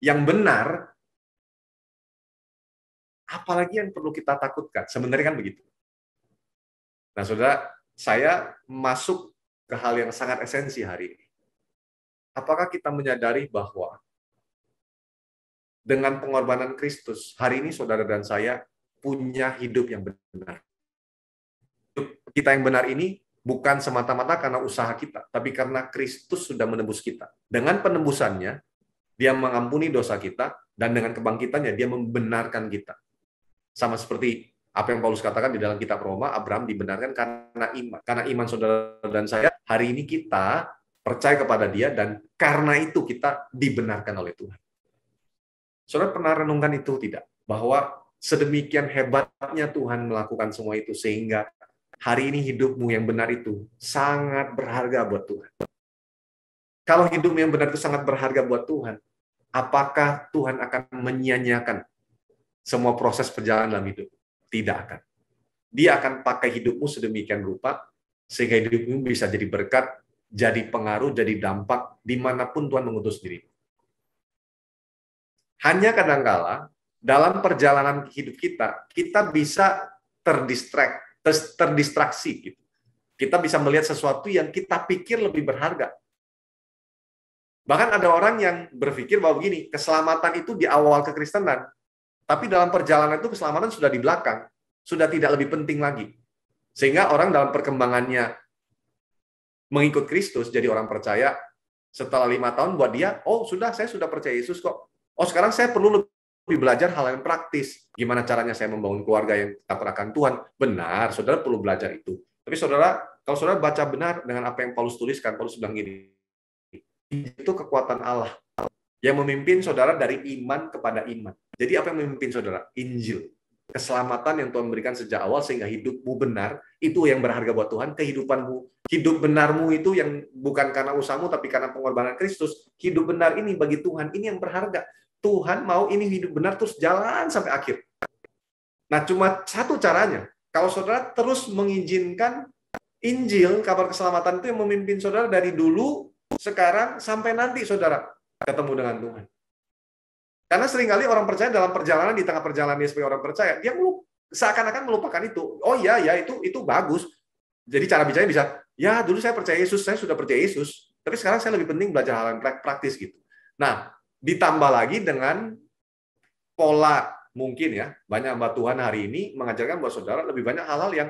yang benar, apalagi yang perlu kita takutkan? Sebenarnya kan begitu. Nah, saudara, saya masuk ke hal yang sangat esensi hari ini. Apakah kita menyadari bahwa dengan pengorbanan Kristus, hari ini saudara dan saya punya hidup yang benar. Hidup kita yang benar ini bukan semata-mata karena usaha kita, tapi karena Kristus sudah menebus kita. Dengan penebusannya, dia mengampuni dosa kita, dan dengan kebangkitannya, dia membenarkan kita. Sama seperti apa yang Paulus katakan di dalam kitab Roma, Abraham dibenarkan karena iman. Karena iman saudara dan saya, hari ini kita percaya kepada dia, dan karena itu kita dibenarkan oleh Tuhan. Saudara pernah renungkan itu tidak? Bahwa sedemikian hebatnya Tuhan melakukan semua itu, sehingga hari ini hidupmu yang benar itu sangat berharga buat Tuhan. Kalau hidupmu yang benar itu sangat berharga buat Tuhan, apakah Tuhan akan menyia-nyiakan semua proses perjalanan dalam hidup? Tidak akan. Dia akan pakai hidupmu sedemikian rupa, sehingga hidupmu bisa jadi berkat, jadi pengaruh, jadi dampak, dimanapun Tuhan mengutus dirimu. Hanya kadangkala dalam perjalanan hidup kita bisa terdistraksi gitu. Kita bisa melihat sesuatu yang kita pikir lebih berharga. Bahkan ada orang yang berpikir bahwa begini, keselamatan itu di awal kekristenan, tapi dalam perjalanan itu keselamatan sudah di belakang, sudah tidak lebih penting lagi. Sehingga orang dalam perkembangannya mengikut Kristus, jadi orang percaya, setelah 5 tahun buat dia, oh sudah, saya sudah percaya Yesus kok. Oh, sekarang saya perlu lebih belajar hal yang praktis. Gimana caranya saya membangun keluarga yang takut akan Tuhan? Benar, saudara perlu belajar itu. Tapi saudara, kalau saudara baca benar dengan apa yang Paulus tuliskan, Paulus bilang gini, itu kekuatan Allah yang memimpin saudara dari iman kepada iman. Jadi apa yang memimpin saudara? Injil. Keselamatan yang Tuhan berikan sejak awal, sehingga hidupmu benar, itu yang berharga buat Tuhan. Kehidupanmu, hidup benarmu itu yang bukan karena usahamu, tapi karena pengorbanan Kristus. Hidup benar ini bagi Tuhan, ini yang berharga. Tuhan mau ini hidup benar terus jalan sampai akhir. Nah, cuma satu caranya. Kalau saudara terus mengizinkan Injil, kabar keselamatan itu yang memimpin saudara dari dulu, sekarang, sampai nanti saudara ketemu dengan Tuhan. Karena seringkali orang percaya dalam perjalanan, di tengah perjalanan dia sebagai orang percaya, dia seakan-akan melupakan itu. Oh iya, ya itu bagus. Jadi cara bicaranya bisa, ya dulu saya percaya Yesus, saya sudah percaya Yesus, tapi sekarang saya lebih penting belajar hal yang praktis gitu. Nah, ditambah lagi dengan pola mungkin ya, banyak hamba Tuhan hari ini mengajarkan buat saudara lebih banyak hal-hal yang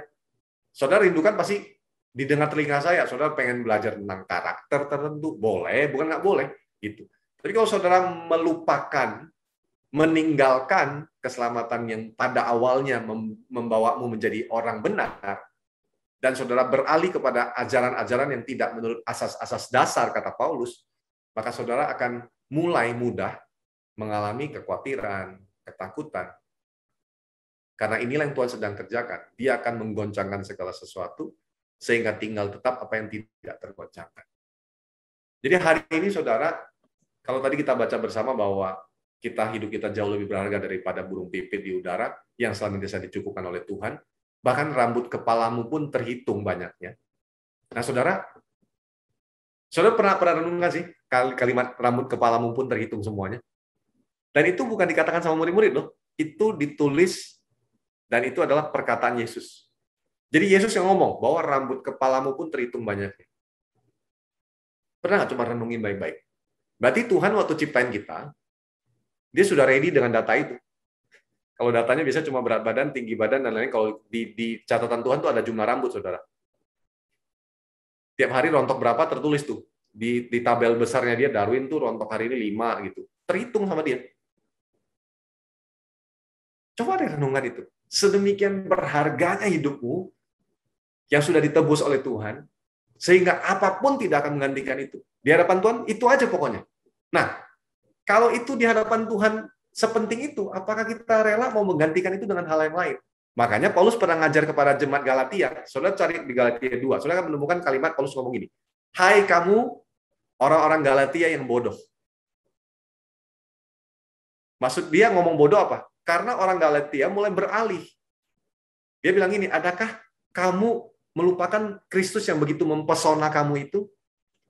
saudara rindukan, pasti didengar telinga saya, saudara pengen belajar tentang karakter tertentu, boleh, bukan nggak boleh, gitu. Tapi kalau saudara melupakan, meninggalkan keselamatan yang pada awalnya membawamu menjadi orang benar, dan saudara beralih kepada ajaran-ajaran yang tidak menurut asas-asas dasar, kata Paulus, maka saudara akan mulai mudah mengalami kekhawatiran, ketakutan. Karena inilah yang Tuhan sedang kerjakan. Dia akan menggoncangkan segala sesuatu, sehingga tinggal tetap apa yang tidak tergoncangkan. Jadi hari ini saudara, kalau tadi kita baca bersama bahwa hidup kita jauh lebih berharga daripada burung pipit di udara yang selanjutnya dicukupkan oleh Tuhan, bahkan rambut kepalamu pun terhitung banyaknya. Nah saudara pernah renungkan sih kalimat rambut kepalamu pun terhitung semuanya? Dan itu bukan dikatakan sama murid-murid loh, itu ditulis, dan itu adalah perkataan Yesus. Jadi Yesus yang ngomong bahwa rambut kepalamu pun terhitung banyaknya. Pernah nggak cuma renungin baik-baik? Berarti Tuhan waktu ciptain kita, dia sudah ready dengan data itu. Kalau datanya biasanya cuma berat badan, tinggi badan, dan lain-lain. Kalau di catatan Tuhan tuh ada jumlah rambut, saudara. Tiap hari rontok berapa tertulis tuh. Di tabel besarnya dia, Darwin tuh rontok hari ini 5 gitu. Terhitung sama dia. Coba deh renungan itu. Sedemikian berharganya hidupmu yang sudah ditebus oleh Tuhan, sehingga apapun tidak akan menggantikan itu. Di hadapan Tuhan, itu aja pokoknya. Nah, kalau itu di hadapan Tuhan sepenting itu, apakah kita rela mau menggantikan itu dengan hal yang lain? Makanya Paulus pernah ngajar kepada jemaat Galatia, saudara cari di Galatia 2, saudara akan menemukan kalimat Paulus ngomong gini, hai kamu orang-orang Galatia yang bodoh. Maksud dia ngomong bodoh apa? Karena orang Galatia mulai beralih. Dia bilang gini, adakah kamu melupakan Kristus yang begitu mempesona kamu itu?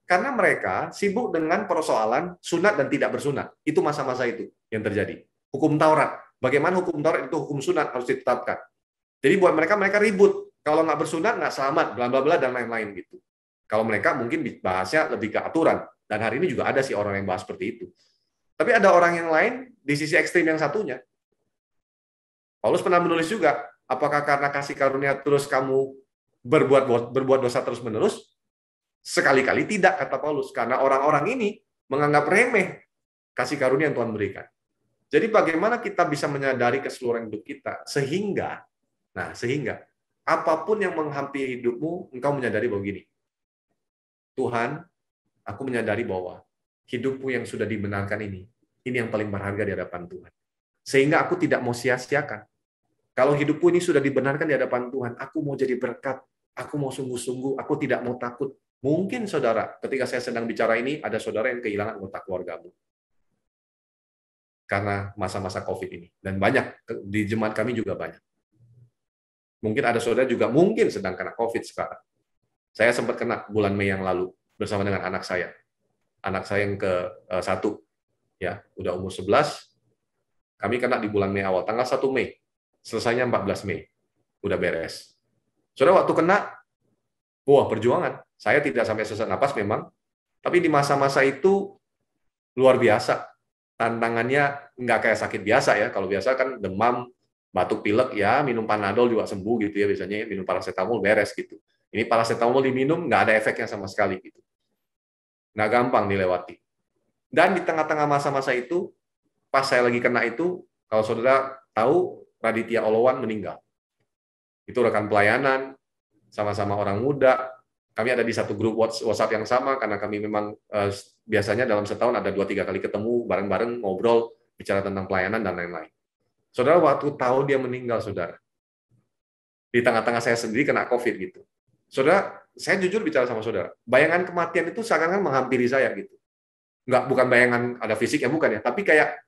Karena mereka sibuk dengan persoalan sunat dan tidak bersunat. Itu masa-masa itu yang terjadi. Hukum Taurat. Bagaimana hukum Taurat itu hukum sunat harus ditetapkan. Jadi buat mereka ribut. Kalau nggak bersunat, nggak selamat, bla bla bla dan lain-lain gitu. Kalau mereka mungkin bahasnya lebih ke aturan. Dan hari ini juga ada sih orang yang bahas seperti itu. Tapi ada orang yang lain di sisi ekstrim yang satunya. Paulus pernah menulis juga, apakah karena kasih karunia terus kamu berbuat dosa terus-menerus? Sekali-kali tidak, kata Paulus. Karena orang-orang ini menganggap remeh kasih karunia yang Tuhan berikan. Jadi bagaimana kita bisa menyadari keseluruhan hidup kita, sehingga apapun yang menghampiri hidupmu, engkau menyadari bahwa gini, Tuhan, aku menyadari bahwa hidupku yang sudah dibenarkan ini yang paling berharga di hadapan Tuhan. Sehingga aku tidak mau sia-siakan. Kalau hidupku ini sudah dibenarkan di hadapan Tuhan, aku mau jadi berkat, aku mau sungguh-sungguh, aku tidak mau takut. Mungkin saudara, ketika saya sedang bicara ini, ada saudara yang kehilangan anggota keluargamu. Karena masa-masa COVID ini. Dan banyak, di jemaat kami juga banyak. Mungkin ada saudara juga mungkin sedang kena COVID sekarang. Saya sempat kena bulan Mei yang lalu, bersama dengan anak saya. Anak saya yang ke-1, ya, udah umur 11, kami kena di bulan Mei awal, tanggal 1 Mei, selesainya 14 Mei, udah beres. Saudara, waktu kena, wah perjuangan. Saya tidak sampai sesak napas memang, tapi di masa-masa itu luar biasa. Tantangannya nggak kayak sakit biasa ya, kalau biasa kan demam, batuk pilek, ya minum Panadol juga sembuh gitu ya, biasanya minum paracetamol beres gitu. Ini paracetamol diminum, nggak ada efeknya sama sekali gitu. Nggak gampang dilewati. Dan di tengah-tengah masa-masa itu, pas saya lagi kena itu, kalau saudara tahu, Raditya Olowan meninggal. Itu rekan pelayanan, sama-sama orang muda. Kami ada di satu grup WhatsApp yang sama, karena kami memang biasanya dalam setahun ada 2-3 kali ketemu, bareng-bareng, ngobrol, bicara tentang pelayanan, dan lain-lain. Saudara, waktu tahu dia meninggal, saudara, di tengah-tengah saya sendiri kena COVID gitu. Saudara, saya jujur bicara sama saudara, bayangan kematian itu seakan-akan menghampiri saya gitu. Bukan bayangan ada fisik ya, bukan ya, tapi kayak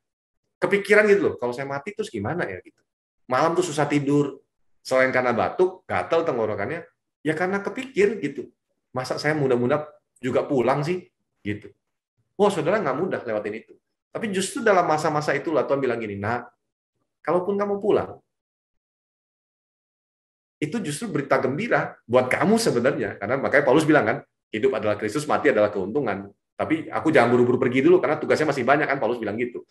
kepikiran gitu loh, kalau saya mati terus gimana ya gitu. Malam tuh susah tidur, selain karena batuk, gatal tenggorokannya, ya karena kepikir gitu. Masa saya muda-muda juga pulang sih gitu. Wah, saudara nggak mudah lewatin itu. Tapi justru dalam masa-masa itulah Tuhan bilang gini, nah, kalaupun kamu pulang, itu justru berita gembira buat kamu sebenarnya. Karena makanya Paulus bilang kan, hidup adalah Kristus, mati adalah keuntungan. Tapi aku jangan buru-buru pergi dulu karena tugasnya masih banyak kan, Paulus bilang gitu.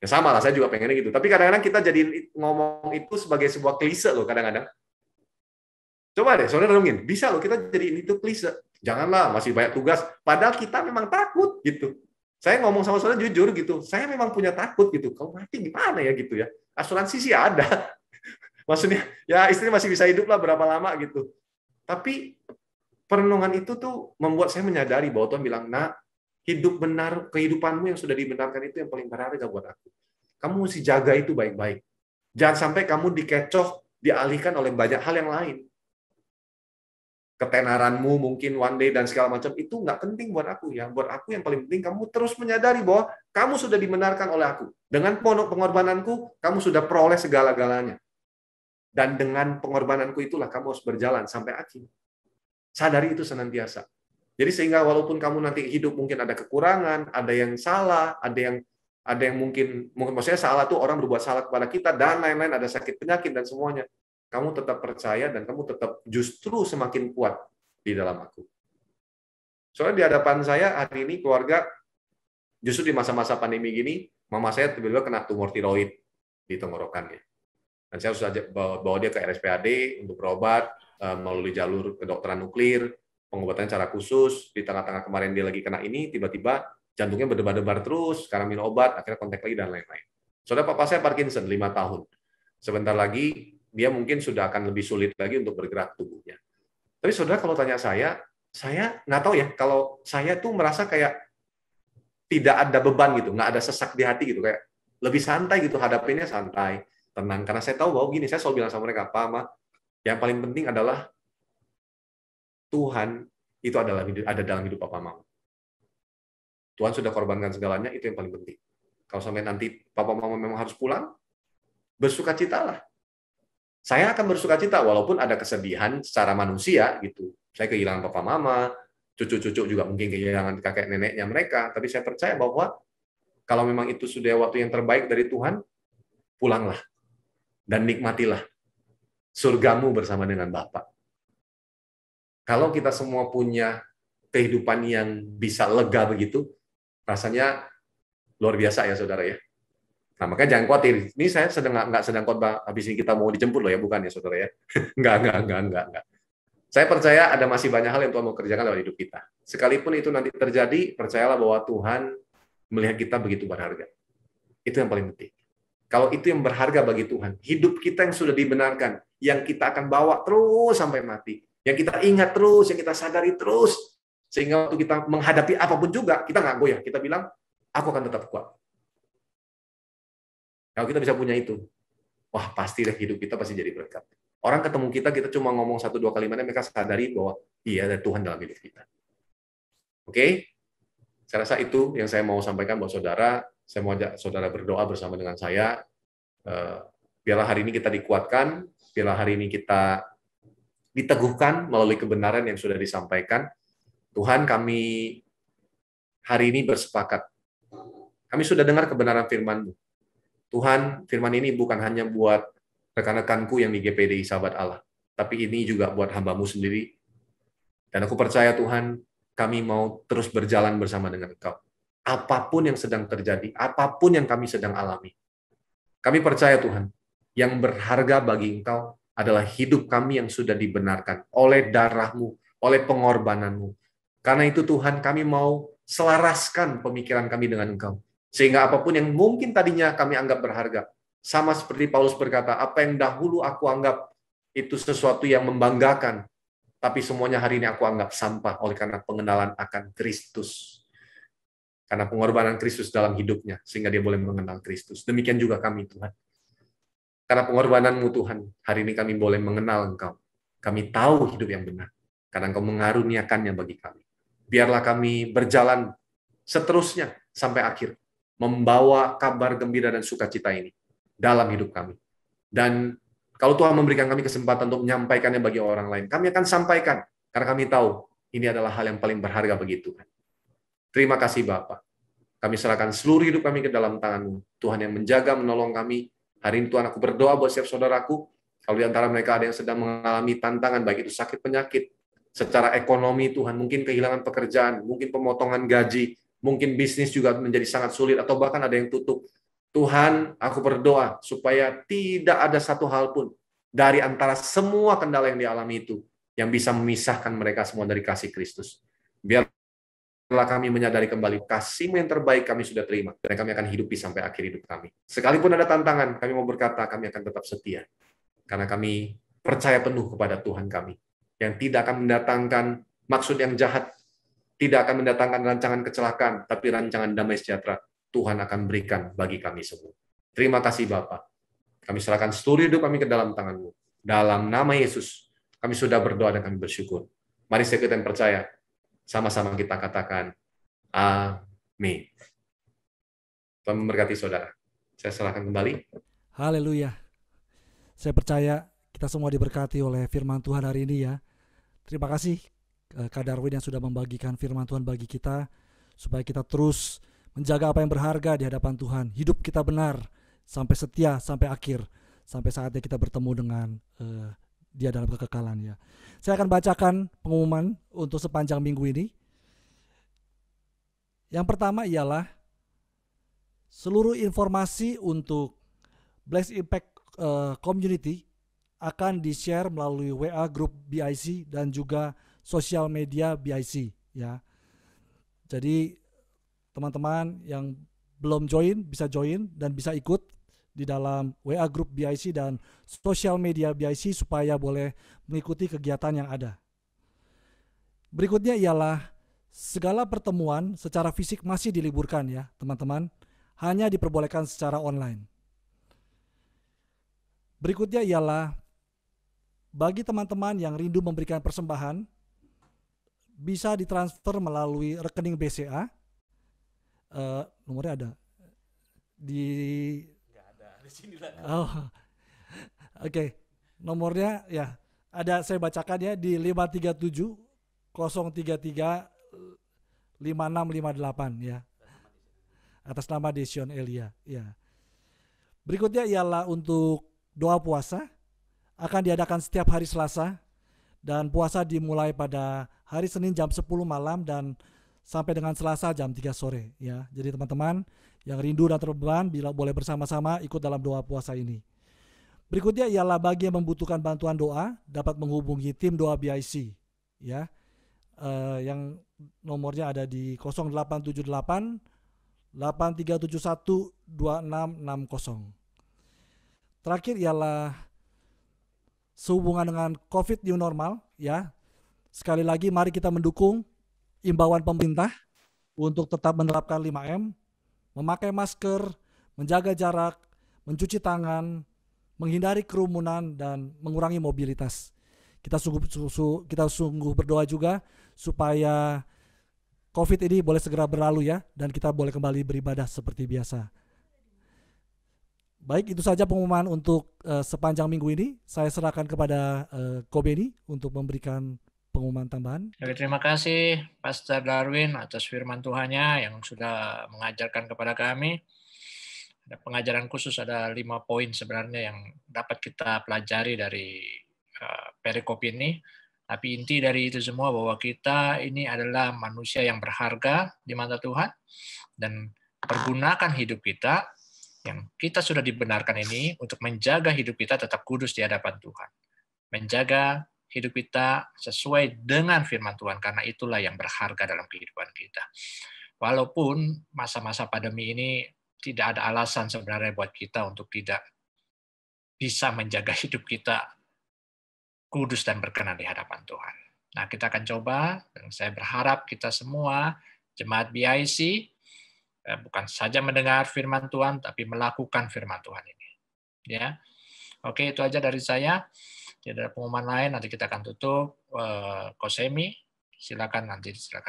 Ya sama lah, saya juga pengennya gitu. Tapi kadang-kadang kita jadi ngomong itu sebagai sebuah klise loh kadang-kadang. Coba deh, saudara renungin. Bisa loh kita jadiin itu klise. Janganlah, masih banyak tugas. Padahal kita memang takut gitu. Saya ngomong sama saudara jujur gitu. Saya memang punya takut gitu. Kalau mati gimana ya gitu ya. Asuransi sih ada. Maksudnya, ya istri masih bisa hidup lah berapa lama gitu. Tapi perenungan itu tuh membuat saya menyadari bahwa Tuhan bilang, nah, hidup benar, kehidupanmu yang sudah dibenarkan itu yang paling berharga buat aku. Kamu mesti jaga itu baik-baik. Jangan sampai kamu dikecoh, dialihkan oleh banyak hal yang lain. Ketenaranmu mungkin one day dan segala macam, itu nggak penting buat aku ya. Buat aku yang paling penting, kamu terus menyadari bahwa kamu sudah dibenarkan oleh aku. Dengan pengorbananku, kamu sudah peroleh segala-galanya. Dan dengan pengorbananku itulah kamu harus berjalan sampai akhir. Sadari itu senantiasa. Jadi sehingga walaupun kamu nanti hidup mungkin ada kekurangan, ada yang salah, ada yang mungkin maksudnya salah tuh orang berbuat salah kepada kita dan lain-lain, ada sakit penyakit dan semuanya. Kamu tetap percaya dan kamu tetap justru semakin kuat di dalam aku. Soalnya di hadapan saya hari ini keluarga justru di masa-masa pandemi gini, mama saya tiba-tiba kena tumor tiroid di tenggorokannya. Dan saya harus bawa dia ke RSPAD untuk berobat melalui jalur kedokteran nuklir, pengobatan secara khusus. Di tengah-tengah kemarin dia lagi kena ini, tiba-tiba jantungnya berdebar-debar terus, sekarang minum obat, akhirnya kontak lagi dan lain-lain. Saudara, papa saya Parkinson 5 tahun. Sebentar lagi dia mungkin sudah akan lebih sulit lagi untuk bergerak tubuhnya. Tapi saudara kalau tanya saya nggak tahu ya, kalau saya tuh merasa kayak tidak ada beban gitu, nggak ada sesak di hati gitu, kayak lebih santai gitu, hadapinnya santai, tenang. Karena saya tahu bahwa gini, saya selalu bilang sama mereka, Pak, Ma, yang paling penting adalah Tuhan itu ada dalam hidup Papa Mama. Tuhan sudah korbankan segalanya, itu yang paling penting. Kalau sampai nanti Papa Mama memang harus pulang, bersukacitalah. Saya akan bersukacita walaupun ada kesedihan secara manusia gitu. Saya kehilangan Papa Mama, cucu-cucu juga mungkin kehilangan kakek neneknya mereka, tapi saya percaya bahwa kalau memang itu sudah waktu yang terbaik dari Tuhan, pulanglah dan nikmatilah surgamu bersama dengan Bapa. Kalau kita semua punya kehidupan yang bisa lega begitu, rasanya luar biasa ya saudara ya. Nah makanya jangan khawatir. Ini saya nggak sedang khotbah habis ini kita mau dijemput loh ya, bukan ya saudara ya. Enggak. Saya percaya ada masih banyak hal yang Tuhan mau kerjakan dalam hidup kita. Sekalipun itu nanti terjadi, percayalah bahwa Tuhan melihat kita begitu berharga. Itu yang paling penting. Kalau itu yang berharga bagi Tuhan, hidup kita yang sudah dibenarkan, yang kita akan bawa terus sampai mati, yang kita ingat terus, yang kita sadari terus, sehingga waktu kita menghadapi apapun juga, kita nggak goyah. Kita bilang, aku akan tetap kuat. Kalau kita bisa punya itu, wah pasti deh hidup kita pasti jadi berkat. Orang ketemu kita cuma ngomong 1-2 kalimatnya, mereka sadari bahwa iya ada Tuhan dalam hidup kita. Oke? Saya rasa itu yang saya mau sampaikan buat saudara. Saya mau ajak saudara berdoa bersama dengan saya. Biarlah hari ini kita dikuatkan, biarlah hari ini kita diteguhkan melalui kebenaran yang sudah disampaikan. Tuhan, kami hari ini bersepakat. Kami sudah dengar kebenaran firman-Mu. Tuhan, firman ini bukan hanya buat rekan-rekanku yang di GPDI Sahabat Allah, tapi ini juga buat hamba-Mu sendiri. Dan aku percaya Tuhan, kami mau terus berjalan bersama dengan Engkau. Apapun yang sedang terjadi, apapun yang kami sedang alami. Kami percaya Tuhan, yang berharga bagi Engkau adalah hidup kami yang sudah dibenarkan oleh darah-Mu, oleh pengorbanan-Mu. Karena itu Tuhan, kami mau selaraskan pemikiran kami dengan Engkau. Sehingga apapun yang mungkin tadinya kami anggap berharga, sama seperti Paulus berkata, apa yang dahulu aku anggap itu sesuatu yang membanggakan, tapi semuanya hari ini aku anggap sampah oleh karena pengenalan akan Kristus. Karena pengorbanan Kristus dalam hidupnya, sehingga dia boleh mengenal Kristus. Demikian juga kami, Tuhan. Karena pengorbanan-Mu, Tuhan, hari ini kami boleh mengenal Engkau. Kami tahu hidup yang benar, karena Engkau mengaruniakannya bagi kami. Biarlah kami berjalan seterusnya sampai akhir, membawa kabar gembira dan sukacita ini dalam hidup kami. Dan kalau Tuhan memberikan kami kesempatan untuk menyampaikannya bagi orang lain, kami akan sampaikan, karena kami tahu ini adalah hal yang paling berharga bagi Tuhan. Terima kasih Bapa. Kami serahkan seluruh hidup kami ke dalam tangan-Mu. Tuhan yang menjaga, menolong kami. Hari ini Tuhan aku berdoa buat setiap saudaraku, kalau di antara mereka ada yang sedang mengalami tantangan, baik itu sakit penyakit, secara ekonomi Tuhan, mungkin kehilangan pekerjaan, mungkin pemotongan gaji, mungkin bisnis juga menjadi sangat sulit, atau bahkan ada yang tutup. Tuhan, aku berdoa supaya tidak ada satu hal pun dari antara semua kendala yang dialami itu yang bisa memisahkan mereka semua dari kasih Kristus. Biarlah kami menyadari kembali kasih-Mu yang terbaik kami sudah terima, dan kami akan hidupi sampai akhir hidup kami. Sekalipun ada tantangan, kami mau berkata, kami akan tetap setia. Karena kami percaya penuh kepada Tuhan kami, yang tidak akan mendatangkan maksud yang jahat, tidak akan mendatangkan rancangan kecelakaan, tapi rancangan damai sejahtera Tuhan akan berikan bagi kami semua. Terima kasih Bapa. Kami serahkan seluruh hidup kami ke dalam tangan-Mu. Dalam nama Yesus, kami sudah berdoa dan kami bersyukur. Mari kita yang percaya, sama-sama kita katakan, amin. Tuhan memberkati saudara. Saya serahkan kembali. Haleluya. Saya percaya kita semua diberkati oleh firman Tuhan hari ini ya. Terima kasih Kak Darwin yang sudah membagikan firman Tuhan bagi kita, supaya kita terus menjaga apa yang berharga di hadapan Tuhan. Hidup kita benar, sampai setia, sampai akhir, sampai saatnya kita bertemu dengan Dia dalam kekekalan ya. Saya akan bacakan pengumuman untuk sepanjang minggu ini. Yang pertama ialah seluruh informasi untuk Blessed Impact Community akan di-share melalui WA Group BIC dan juga sosial media BIC ya. Jadi teman-teman yang belum join bisa join dan bisa ikut di dalam WA Group BIC dan sosial media BIC supaya boleh mengikuti kegiatan yang ada. Berikutnya ialah segala pertemuan secara fisik masih diliburkan ya teman-teman, hanya diperbolehkan secara online. Berikutnya ialah bagi teman-teman yang rindu memberikan persembahan, bisa ditransfer melalui rekening BCA. Nomornya ada di. Nggak ada di sini lah. Oh, oke. Nomornya ya ada, saya bacakan ya, di 537 033 5658 ya. Atas nama Desion Elia ya. Berikutnya ialah untuk doa puasa, akan diadakan setiap hari Selasa, dan puasa dimulai pada hari Senin jam 10 malam dan sampai dengan Selasa jam 3 sore ya. Jadi teman-teman yang rindu dan terbeban bila boleh bersama-sama ikut dalam doa puasa ini. Berikutnya ialah bagi yang membutuhkan bantuan doa dapat menghubungi tim doa BIC ya. Yang nomornya ada di 0878 8371 2660. Terakhir ialah sehubungan dengan COVID new normal ya. Sekali lagi mari kita mendukung imbauan pemerintah untuk tetap menerapkan 5M, memakai masker, menjaga jarak, mencuci tangan, menghindari kerumunan dan mengurangi mobilitas. Kita sungguh berdoa juga supaya COVID ini boleh segera berlalu ya, dan kita boleh kembali beribadah seperti biasa. Baik, itu saja pengumuman untuk sepanjang minggu ini. Saya serahkan kepada Ko Beni untuk memberikan pengumuman tambahan. Terima kasih Pastor Darwin atas firman Tuhannya yang sudah mengajarkan kepada kami. Ada pengajaran khusus, ada 5 poin sebenarnya yang dapat kita pelajari dari perikop ini. Tapi inti dari itu semua bahwa kita ini adalah manusia yang berharga di mata Tuhan, dan pergunakan hidup kita yang kita sudah dibenarkan ini untuk menjaga hidup kita tetap kudus di hadapan Tuhan. Menjaga hidup kita sesuai dengan firman Tuhan, karena itulah yang berharga dalam kehidupan kita. Walaupun masa-masa pandemi ini tidak ada alasan sebenarnya buat kita untuk tidak bisa menjaga hidup kita kudus dan berkenan di hadapan Tuhan. Nah, kita akan coba, dan saya berharap kita semua, jemaat BIC, bukan saja mendengar firman Tuhan, tapi melakukan firman Tuhan ini. Ya, oke, itu aja dari saya. Tidak ada pengumuman lain, nanti kita akan tutup. Kosemi, silakan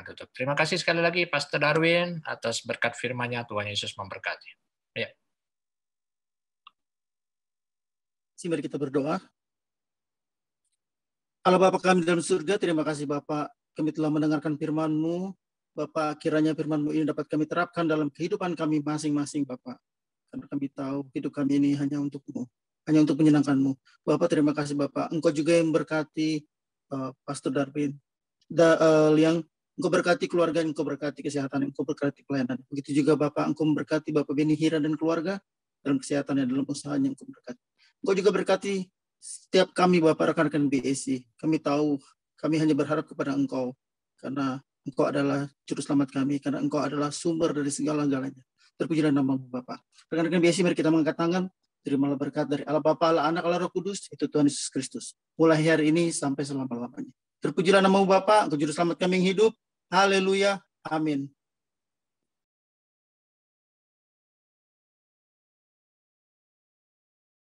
tutup. Terima kasih sekali lagi Pastor Darwin atas berkat firman-Nya. Tuhan Yesus memberkati. Ya. Mari kita berdoa. Allah Bapa kami dalam surga, terima kasih Bapak, kami telah mendengarkan firman-Mu. Bapak, kiranya firman-Mu ini dapat kami terapkan dalam kehidupan kami masing-masing Bapak. Karena kami tahu hidup kami ini hanya untuk-Mu, hanya untuk menyenangkan-Mu. Bapak, terima kasih Bapak. Engkau juga yang berkati Pastor Darwin. Yang Engkau berkati keluarga, Engkau berkati kesehatan, Engkau berkati pelayanan. Begitu juga Bapak, Engkau memberkati Bapak Beni Hira dan keluarga dalam kesehatannya, dalam usahanya, Engkau berkati. Engkau juga berkati setiap kami Bapak, rekan-rekan BIC. Kami tahu, kami hanya berharap kepada Engkau, karena Engkau adalah juru selamat kami, karena Engkau adalah sumber dari segala-galanya. Terpujilah nama-Mu Bapak. Rekan-rekan BIC, mari kita mengangkat tangan. Terimalah berkat dari Allah Bapa, Allah Anak, Allah Roh Kudus, itu Tuhan Yesus Kristus. Mulai hari ini sampai selama-lamanya. Terpujilah nama-Mu Bapa, Engkau juru selamat kami yang hidup. Haleluya. Amin.